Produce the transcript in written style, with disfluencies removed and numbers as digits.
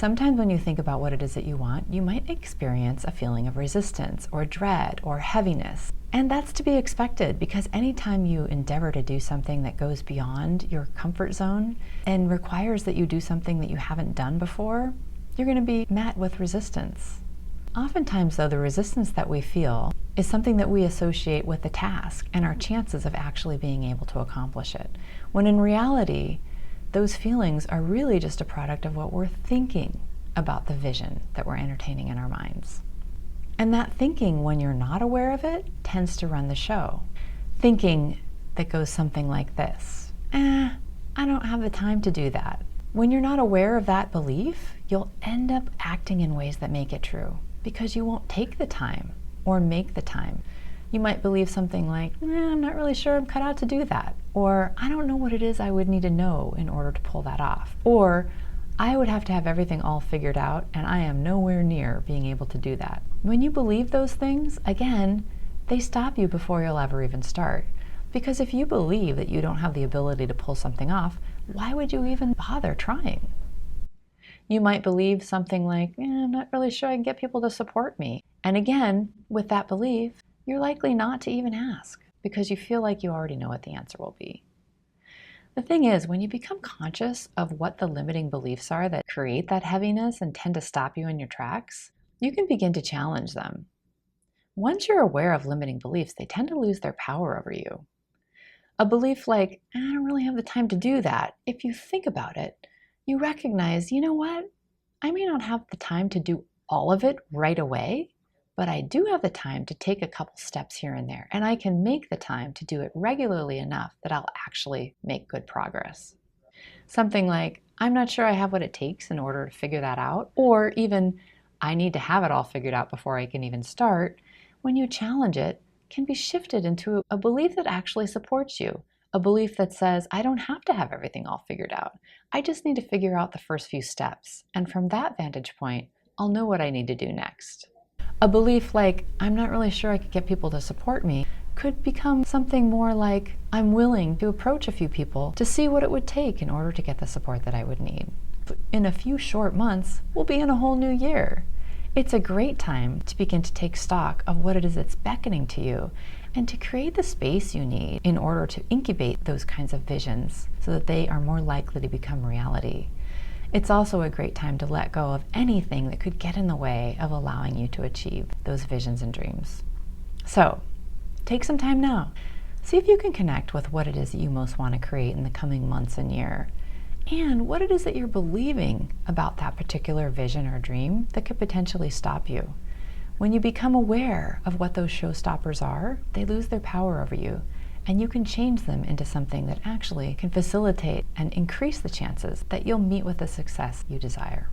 Sometimes when you think about what it is that you want, you might experience a feeling of resistance or dread or heaviness. And that's to be expected, because anytime you endeavor to do something that goes beyond your comfort zone and requires that you do something that you haven't done before, you're going to be met with resistance. Oftentimes, though, the resistance that we feel is something that we associate with the task and our chances of actually being able to accomplish it, when in reality, those feelings are really just a product of what we're thinking about the vision that we're entertaining in our minds. And that thinking, when you're not aware of it, tends to run the show. Thinking that goes something like this: I don't have the time to do that. When you're not aware of that belief, you'll end up acting in ways that make it true, because you won't take the time or make the time. You might believe something like, I'm not really sure I'm cut out to do that. Or, I don't know what it is I would need to know in order to pull that off. Or, I would have to have everything all figured out, and I am nowhere near being able to do that. When you believe those things, again, they stop you before you'll ever even start. Because if you believe that you don't have the ability to pull something off, why would you even bother trying? You might believe something like, I'm not really sure I can get people to support me. And again, with that belief, you're likely not to even ask, because you feel like you already know what the answer will be. The thing is, when you become conscious of what the limiting beliefs are that create that heaviness and tend to stop you in your tracks, you can begin to challenge them. Once you're aware of limiting beliefs, they tend to lose their power over you. A belief like, I don't really have the time to do that, if you think about it, you recognize, you know what? I may not have the time to do all of it right away, but I do have the time to take a couple steps here and there, and I can make the time to do it regularly enough that I'll actually make good progress. Something like, I'm not sure I have what it takes in order to figure that out, or even, I need to have it all figured out before I can even start, when you challenge it, can be shifted into a belief that actually supports you. A belief that says, I don't have to have everything all figured out. I just need to figure out the first few steps. And from that vantage point, I'll know what I need to do next. A belief like, I'm not really sure I could get people to support me, could become something more like, I'm willing to approach a few people to see what it would take in order to get the support that I would need. In a few short months, we'll be in a whole new year. It's a great time to begin to take stock of what it is that's beckoning to you, and to create the space you need in order to incubate those kinds of visions so that they are more likely to become reality. It's also a great time to let go of anything that could get in the way of allowing you to achieve those visions and dreams. So, take some time now. See if you can connect with what it is that you most want to create in the coming months and year, and what it is that you're believing about that particular vision or dream that could potentially stop you. When you become aware of what those showstoppers are, they lose their power over you, and you can change them into something that actually can facilitate and increase the chances that you'll meet with the success you desire.